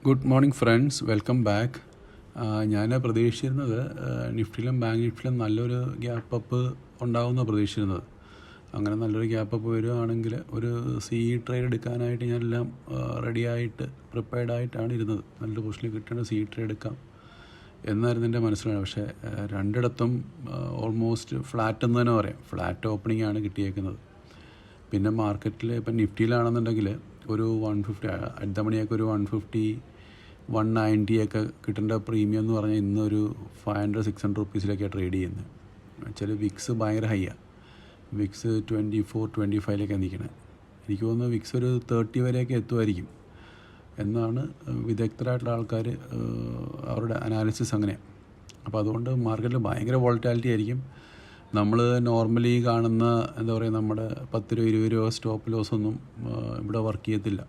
Good morning friends, welcome back. ഞാൻ പ്രതീക്ഷിച്ചിരുന്നത് നിഫ്റ്റിയിലും bank നിഫ്റ്റിയിലും നല്ലൊരു gap up ഉണ്ടാവുമെന്നാണ് പ്രതീക്ഷിച്ചിരുന്നത്. അങ്ങനെ നല്ലൊരു ഗ്യാപ്പ് അപ്പ് വരികയാണെങ്കിൽ ഒരു ട്രേഡ് എടുക്കാനായിട്ട് ഞാനെല്ലാം റെഡിയായിട്ട് പ്രിപ്പയർഡായിട്ടാണ് ഇരുന്നത്. നല്ലൊരു പൊസിഷനിൽ കിട്ടേണ്ട ട്രേഡ് എടുക്കാം എന്നായിരുന്നു എൻ്റെ മനസ്സിലാണ്. പക്ഷേ രണ്ടിടത്തും ഓൾമോസ്റ്റ് ഫ്ലാറ്റ് എന്ന് തന്നെ പറയാം. ഫ്ലാറ്റ് ഓപ്പണിംഗ് ആണ് കിട്ടിയേക്കുന്നത്. പിന്നെ മാർക്കറ്റിൽ ഇപ്പം നിഫ്റ്റിയിലാണെന്നുണ്ടെങ്കിൽ ഒരു 150 അടുത്ത മണിയൊക്കെ ഒരു 150 190 ഒക്കെ കിട്ടേണ്ട പ്രീമിയം എന്ന് പറഞ്ഞാൽ ഇന്നൊരു 500-600 റുപ്പീസിലേക്കാണ് ട്രേഡ് ചെയ്യുന്നത്. വെച്ചാൽ വിക്സ് ഭയങ്കര ഹൈയാണ്. വിക്സ് 24-25 നിൽക്കണേ. എനിക്ക് തോന്നുന്നു വിക്സ് ഒരു 30 വരെയൊക്കെ എത്തുമായിരിക്കും എന്നാണ് വിദഗ്ധരായിട്ടുള്ള ആൾക്കാർ അവരുടെ അനാലിസിസ് അങ്ങനെയാണ്. അപ്പോൾ അതുകൊണ്ട് മാർക്കറ്റിൽ ഭയങ്കര വോളറ്റാലിറ്റി ആയിരിക്കും. നമ്മൾ നോർമലി കാണുന്ന എന്താ പറയുക, നമ്മുടെ 10 രൂപ 20 രൂപ സ്റ്റോപ്പ് ലോസ് ഒന്നും ഇവിടെ വർക്ക് ചെയ്യത്തില്ല.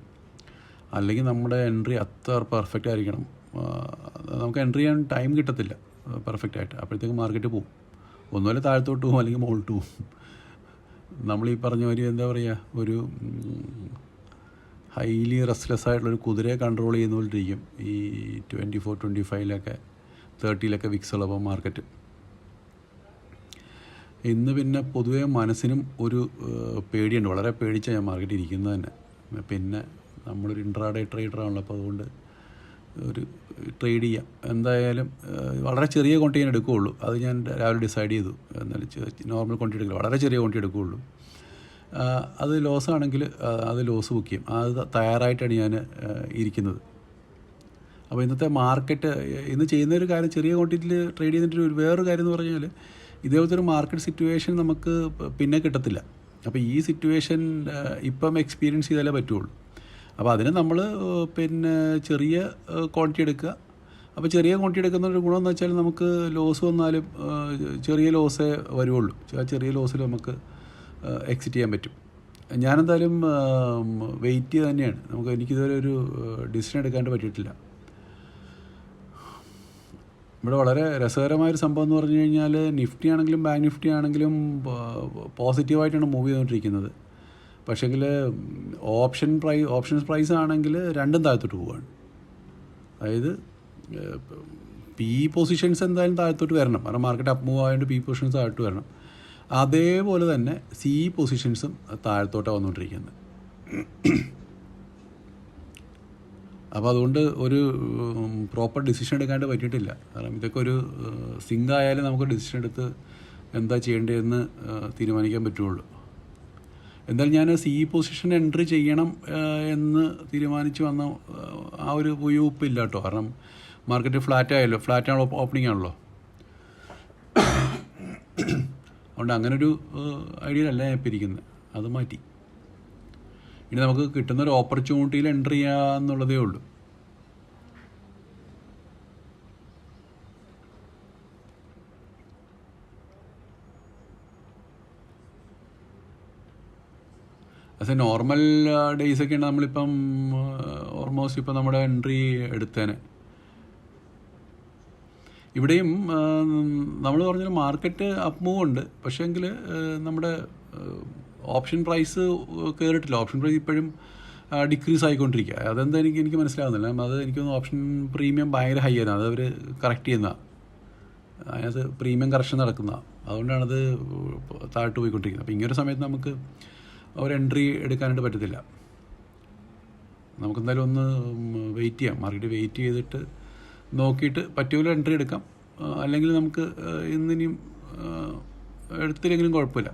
അല്ലെങ്കിൽ നമ്മുടെ എൻട്രി അത്ര പെർഫെക്റ്റ് ആയിരിക്കണം. നമുക്ക് എൻട്രി ചെയ്യാൻ ടൈം കിട്ടത്തില്ല പെർഫെക്റ്റായിട്ട്. അപ്പോഴത്തേക്ക് മാർക്കറ്റ് പോകും. ഒന്നുമല്ല താഴത്തോട്ട് പോകും, അല്ലെങ്കിൽ മുകളിലോട്ട് പോകും. നമ്മൾ ഈ പറഞ്ഞ ഒരു എന്താ പറയുക, ഒരു ഹൈലി റെസ്റ്റ്ലെസ് ആയിട്ടുള്ളൊരു കുതിരയെ കൺട്രോൾ ചെയ്യുന്ന പോലെ ഇരിക്കും ഈ 24-25 30 വിക്സ് ഉള്ളപ്പോൾ മാർക്കറ്റ്. ഇന്ന് പിന്നെ പൊതുവേ മനസ്സിനും ഒരു പേടിയുണ്ട്. വളരെ പേടിച്ചാണ് ഞാൻ മാർക്കറ്റ് ഇരിക്കുന്നത് തന്നെ. പിന്നെ നമ്മളൊരു ഇൻട്രാഡേ ട്രേഡറാണല്ലോ, അപ്പോൾ അതുകൊണ്ട് ഒരു ട്രേഡ് ചെയ്യാം. എന്തായാലും വളരെ ചെറിയ ക്വാണ്ടിറ്റി ഞാൻ എടുക്കുകയുള്ളൂ. അത് ഞാൻ രാവിലെ ഡിസൈഡ് ചെയ്തു. എന്നാലും നോർമൽ ക്വാണ്ടിറ്റി എടുക്കില്ല, വളരെ ചെറിയ ക്വാണ്ടിറ്റി എടുക്കുകയുള്ളൂ. അത് ലോസ് ആണെങ്കിൽ അത് ലോസ് ബുക്ക് ചെയ്യും. അത് തയ്യാറായിട്ടാണ് ഞാൻ ഇരിക്കുന്നത്. അപ്പോൾ ഇന്നത്തെ മാർക്കറ്റ് ഇന്ന് ചെയ്യുന്നൊരു കാര്യം, ചെറിയ ക്വാണ്ടിറ്റിയിൽ ട്രേഡ് ചെയ്തിട്ട് വേറൊരു കാര്യം എന്ന് പറഞ്ഞാൽ, ഇതേപോലത്തെ ഒരു മാർക്കറ്റ് സിറ്റുവേഷൻ നമുക്ക് പിന്നെ കിട്ടത്തില്ല. അപ്പോൾ ഈ സിറ്റുവേഷൻ ഇപ്പം എക്സ്പീരിയൻസ് ചെയ്താലേ പറ്റുള്ളൂ. അപ്പോൾ അതിന് നമ്മൾ പിന്നെ ചെറിയ ക്വാണ്ടിറ്റി എടുക്കുക. അപ്പോൾ ചെറിയ ക്വാണ്ടിറ്റി എടുക്കുന്ന ഒരു ഗുണമെന്ന് വെച്ചാൽ നമുക്ക് ലോസ് വന്നാലും ചെറിയ ലോസേ വരുള്ളൂ. ആ ചെറിയ ലോസിൽ നമുക്ക് എക്സിറ്റ് ചെയ്യാൻ പറ്റും. ഞാനെന്തായാലും വെയിറ്റ് ചെയ്ത് തന്നെയാണ്. എനിക്കിതുവരെ ഒരു ഡിസിഷൻ എടുക്കാണ്ട് പറ്റിയിട്ടില്ല. ഇവിടെ വളരെ രസകരമായൊരു സംഭവം എന്ന് പറഞ്ഞു കഴിഞ്ഞാൽ, നിഫ്റ്റി ആണെങ്കിലും ബാങ്ക് നിഫ്റ്റി ആണെങ്കിലും പോസിറ്റീവായിട്ടാണ് മൂവ് ചെയ്തുകൊണ്ടിരിക്കുന്നത്. പക്ഷേങ്കിൽ ഓപ്ഷൻസ് പ്രൈസ് ആണെങ്കിൽ രണ്ടും താഴത്തോട്ട് പോവുകയാണ്. അതായത് പി പൊസിഷൻസ് എന്തായാലും താഴത്തോട്ട് വരണം, കാരണം മാർക്കറ്റ് അപ്പ് മൂവ് ആയതുകൊണ്ട് പി പൊസിഷൻസ് താഴോട്ട് വരണം. അതേപോലെ തന്നെ സി പൊസിഷൻസും താഴത്തോട്ടാണ് വന്നുകൊണ്ടിരിക്കുന്നത്. അപ്പോൾ അതുകൊണ്ട് ഒരു പ്രോപ്പർ ഡിസിഷൻ എടുക്കാണ്ട് പറ്റിയിട്ടില്ല. കാരണം ഇതൊക്കെ ഒരു സിങ്ക് ആയാലും നമുക്ക് ഡിസിഷൻ എടുത്ത് എന്താ ചെയ്യേണ്ടതെന്ന് തീരുമാനിക്കാൻ പറ്റുള്ളൂ. എന്തായാലും ഞാൻ സി പൊസിഷൻ എൻട്രി ചെയ്യണം എന്ന് തീരുമാനിച്ച് വന്ന ആ ഒരു ഉപ്പില്ല കേട്ടോ. കാരണം മാർക്കറ്റ് ഫ്ലാറ്റാണല്ലോ, ഓപ്പണിംഗ് ആണല്ലോ. അതുകൊണ്ട് അങ്ങനൊരു ഐഡിയയിലല്ല ഞാൻ ഇപ്പോൾ ഇരിക്കുന്നത്. അത് മാറ്റി ഇനി നമുക്ക് കിട്ടുന്നൊരു ഓപ്പർച്യൂണിറ്റിയിൽ എൻട്രി ചെയ്യാന്നുള്ളതേ ഉള്ളൂ. ആസ് എ നോർമൽ ഡേയ്സൊക്കെയാണ് നമ്മളിപ്പം ഓൾമോസ്റ്റ് ഇപ്പം നമ്മുടെ എൻട്രി എടുത്തേനെ. ഇവിടെയും നമ്മൾ പറഞ്ഞാൽ മാർക്കറ്റ് അപ്പ് മൂവ് ഉണ്ട്. പക്ഷേങ്കിൽ നമ്മുടെ ഓപ്ഷൻ പ്രൈസ് കയറിയിട്ടില്ല. ഓപ്ഷൻ പ്രൈസ് ഇപ്പോഴും ഡിക്രീസ് ആയിക്കൊണ്ടിരിക്കുക. അതെന്താ എനിക്ക് മനസ്സിലാകുന്നില്ല. അത് എനിക്കൊന്ന് ഓപ്ഷൻ പ്രീമിയം ഭയങ്കര ഹൈ ആയിരുന്നു. അത് അവർ കറക്റ്റ് ചെയ്യുന്നതാണ്. അതിനകത്ത് പ്രീമിയം കറക്ഷൻ നടക്കുന്നതാണ്. അതുകൊണ്ടാണത് താഴോട്ട് പോയിക്കൊണ്ടിരിക്കുന്നത്. അപ്പോൾ ഇങ്ങനൊരു സമയത്ത് നമുക്ക് ഒരു എൻട്രി എടുക്കാനായിട്ട് പറ്റത്തില്ല. നമുക്കെന്തായാലും ഒന്ന് വെയിറ്റ് ചെയ്യാം. മാർക്കറ്റ് വെയിറ്റ് ചെയ്തിട്ട് നോക്കിയിട്ട് പറ്റുമല്ലോ എൻട്രി എടുക്കാം. അല്ലെങ്കിൽ നമുക്ക് ഇന്നിനിയും എടുത്തില്ലെങ്കിലും കുഴപ്പമില്ല.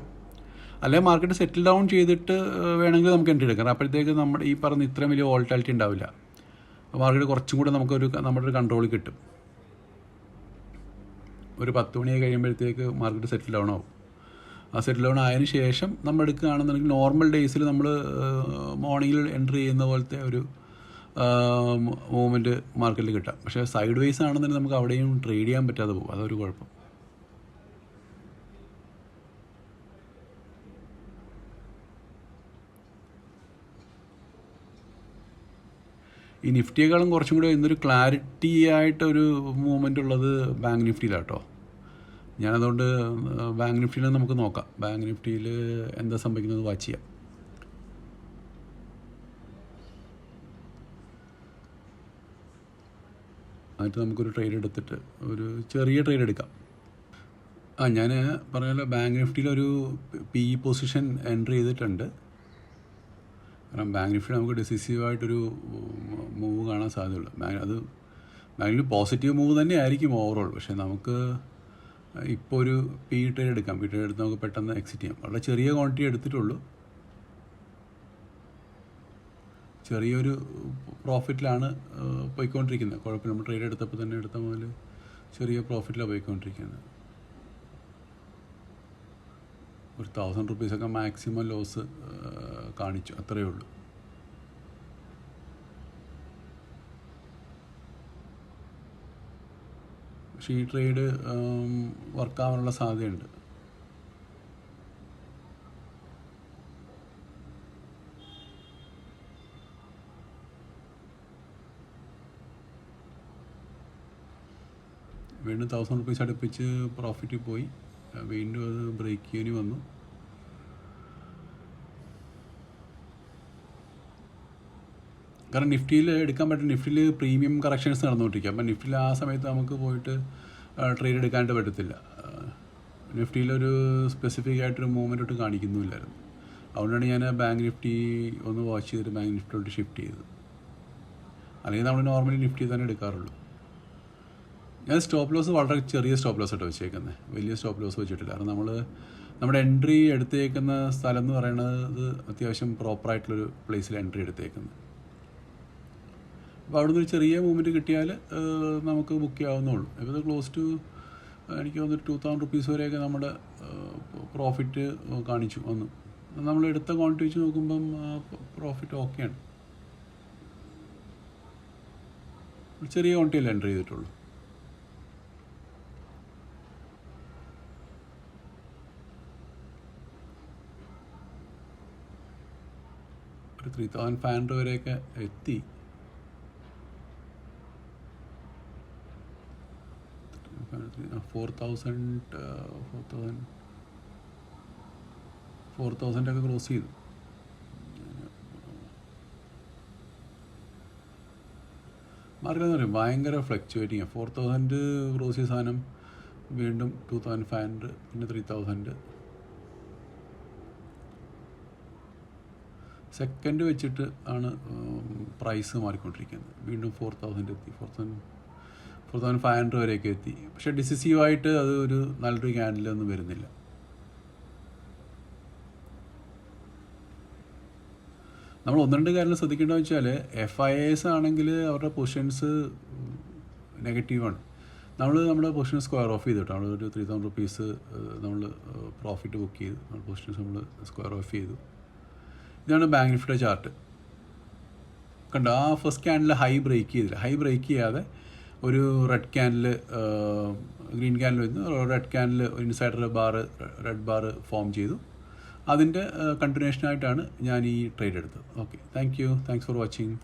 അല്ലെങ്കിൽ മാർക്കറ്റ് സെറ്റിൽ ഡൗൺ ചെയ്തിട്ട് വേണമെങ്കിൽ നമുക്ക് എൻട്രി എടുക്കാം. അപ്പോഴത്തേക്ക് നമ്മുടെ ഈ പറഞ്ഞ ഇത്രയും വലിയ വോളറ്റാലിറ്റി ഉണ്ടാവില്ല. മാർക്കറ്റ് കുറച്ചും കൂടെ നമ്മുടെ ഒരു കൺട്രോൾ കിട്ടും. ഒരു 10 മണി കഴിയുമ്പോഴത്തേക്ക് മാർക്കറ്റ് സെറ്റിൽ ഡൗൺ ആവും. ആ സെറ്റിൽ ഡൗൺ ആയതിനു ശേഷം നമ്മൾ എടുക്കുകയാണെന്നുണ്ടെങ്കിൽ നോർമൽ ഡേയ്സിൽ നമ്മൾ മോർണിംഗിൽ എൻട്രി ചെയ്യുന്ന പോലത്തെ ഒരു മൂവ്മെൻറ്റ് മാർക്കറ്റിൽ കിട്ടാം. പക്ഷേ സൈഡ് വേസ് ആണെന്നുണ്ടെങ്കിൽ നമുക്ക് അവിടെയും ട്രേഡ് ചെയ്യാൻ പറ്റാതെ പോകും. അതൊരു കുഴപ്പം. ഈ നിഫ്റ്റിയേക്കാളും കുറച്ചും കൂടി ഇന്നൊരു ക്ലാരിറ്റി ആയിട്ടൊരു മൂവ്മെൻ്റ് ഉള്ളത് ബാങ്ക് നിഫ്റ്റിയിലാട്ടോ. ഞാനതുകൊണ്ട് ബാങ്ക് നിഫ്റ്റിയിൽ നമുക്ക് നോക്കാം. ബാങ്ക് നിഫ്റ്റിയിൽ എന്താ സംഭവിക്കുന്നത് വാച്ച് ചെയ്യാം. എന്നിട്ട് നമുക്കൊരു ട്രേഡ് എടുത്തിട്ട് ഒരു ചെറിയ ട്രേഡ് എടുക്കാം. ഞാൻ പറഞ്ഞല്ലോ ബാങ്ക് നിഫ്റ്റിയിലൊരു PE പൊസിഷൻ എൻട്രി ചെയ്തിട്ടുണ്ട്. കാരണം ബാങ്ക് നിഫ്റ്റി നമുക്ക് ഡിസിസീവായിട്ടൊരു മൂവ് കാണാൻ സാധ്യതയുള്ളൂ. അത് ബാങ്കിൽ പോസിറ്റീവ് മൂവ് തന്നെ ആയിരിക്കും ഓവറോൾ. പക്ഷേ നമുക്ക് ഇപ്പോൾ ഒരു PE ട്രേഡ് എടുക്കാം. PE ട്രേഡ് എടുത്ത് നമുക്ക് പെട്ടെന്ന് എക്സിറ്റ് ചെയ്യാം. വളരെ ചെറിയ ക്വാണ്ടിറ്റി എടുത്തിട്ടുള്ളൂ. ചെറിയൊരു പ്രോഫിറ്റിലാണ് പോയിക്കൊണ്ടിരിക്കുന്നത്. കുഴപ്പമില്ല. നമ്മൾ ട്രേഡ് എടുത്തപ്പോൾ തന്നെ എടുത്ത മുതൽ ചെറിയ പ്രോഫിറ്റിലാണ് പോയിക്കൊണ്ടിരിക്കുന്നത്. ഒരു 1000 റുപ്പീസൊക്കെ മാക്സിമം ലോസ് കാണിച്ചു, അത്രയേ ഉള്ളൂ. പക്ഷേ ഈ ട്രേഡ് വർക്കാവാനുള്ള സാധ്യതയുണ്ട്. വീണ്ടും 1000 റുപ്പീസ് അടുപ്പിച്ച് പ്രോഫിറ്റ് പോയി. വീണ്ടും അത് ബ്രേക്ക് ചെയ്യാൻ വന്നു. കാരണം നിഫ്റ്റിയിൽ എടുക്കാൻ പറ്റും. നിഫ്റ്റിയിൽ പ്രീമിയം കറക്ഷൻസ് നടന്നുകൊണ്ടിരിക്കുക. അപ്പം നിഫ്റ്റിയിൽ ആ സമയത്ത് നമുക്ക് പോയിട്ട് ട്രേഡ് എടുക്കാനായിട്ട് പറ്റത്തില്ല. നിഫ്റ്റിയിലൊരു സ്പെസിഫിക് ആയിട്ടൊരു മൂവ്മെൻ്റ് ഒട്ട് കാണിക്കുന്നുമില്ലായിരുന്നു. അതുകൊണ്ടാണ് ഞാൻ ബാങ്ക് നിഫ്റ്റി ഒന്ന് വാച്ച് ചെയ്തിട്ട് ബാങ്ക് നിഫ്റ്റിയിലോട്ട് ഷിഫ്റ്റ് ചെയ്തത്. അല്ലെങ്കിൽ നമ്മൾ നോർമലി നിഫ്റ്റി തന്നെ എടുക്കാറുള്ളൂ. ഞാൻ സ്റ്റോപ്പ് ലോസ് വളരെ ചെറിയ സ്റ്റോപ്പ് ലോസ് ആയിട്ട് വെച്ചേക്കുന്നത്, വലിയ സ്റ്റോപ്പ് ലോസ് വെച്ചിട്ടില്ല. കാരണം നമ്മുടെ എൻട്രി എടുത്തേക്കുന്ന സ്ഥലം എന്ന് പറയുന്നത് അത്യാവശ്യം പ്രോപ്പറായിട്ടുള്ളൊരു പ്ലേസിൽ എൻട്രി എടുത്തേക്കുന്നത്. അപ്പോൾ അവിടെ നിന്ന് ഒരു ചെറിയ മൂവ്മെൻറ്റ് കിട്ടിയാൽ നമുക്ക് ബുക്ക് ചെയ്യാവുന്നുള്ളൂ. ഇപ്പോൾ ഇത് ക്ലോസ് ടു എനിക്ക് തോന്നുന്നു 2000 റുപ്പീസ് വരെയൊക്കെ നമ്മുടെ പ്രോഫിറ്റ് കാണിച്ചു വന്നു. നമ്മൾ എടുത്ത ക്വാണ്ടിറ്റി വെച്ച് നോക്കുമ്പം പ്രോഫിറ്റ് ഓക്കെയാണ്. ചെറിയ ക്വാണ്ടിറ്റിയല്ലേ എൻട്രി ചെയ്തിട്ടുള്ളൂ. ഒരു 3500 വരെയൊക്കെ എത്തി. ഫോർ തൗസൻഡൊക്കെ ക്രോസ് ചെയ്തു. മാർക്കറ്റ് എന്ന് പറയും ഭയങ്കര ഫ്ലക്ച്വേറ്റിങ്. 4000 ക്രോസ് ചെയ്ത സാധനം വീണ്ടും 2500, പിന്നെ 3000. സെക്കൻഡ് വെച്ചിട്ട് ആണ് പ്രൈസ് മാറിക്കൊണ്ടിരിക്കുന്നത്. വീണ്ടും 4000 എത്തി, 4500 വരെയൊക്കെ എത്തി. പക്ഷേ ഡിസിസീവായിട്ട് അത് ഒരു നല്ലൊരു ക്യാൻഡിലൊന്നും വരുന്നില്ല. നമ്മൾ ഒന്ന് രണ്ട് കാര്യങ്ങൾ ശ്രദ്ധിക്കേണ്ടതെന്ന് വെച്ചാൽ FIAs ആണെങ്കിൽ അവരുടെ പൊസിഷൻസ് നെഗറ്റീവാണ്. നമ്മുടെ പൊസിഷൻ സ്ക്വയർ ഓഫ് ചെയ്തിട്ട് നമ്മളൊരു 3000 റുപ്പീസ് നമ്മൾ പ്രോഫിറ്റ് ബുക്ക് ചെയ്തു. നമ്മുടെ പൊസിഷൻസ് നമ്മൾ സ്ക്വയർ ഓഫ് ചെയ്തു. ഇതാണ് ബാങ്ക് നിഫ്റ്റിയുടെ ചാർട്ട്. കണ്ടോ, ആ ഫസ്റ്റ് ക്യാൻഡിൽ ഹൈ ബ്രേക്ക് ചെയ്തില്ല. ഹൈ ബ്രേക്ക് ചെയ്യാതെ ഒരു റെഡ് ക്യാൻഡിൽ, ഗ്രീൻ ക്യാൻഡിൽ വരുന്നു, red candle insider bar, red bar form ചെയ്തു. അതിൻ്റെ കണ്ടിന്യൂഷനായിട്ടാണ് ഞാൻ ഈ ട്രേഡ് എടുത്തത്. Okay, thanks for watching.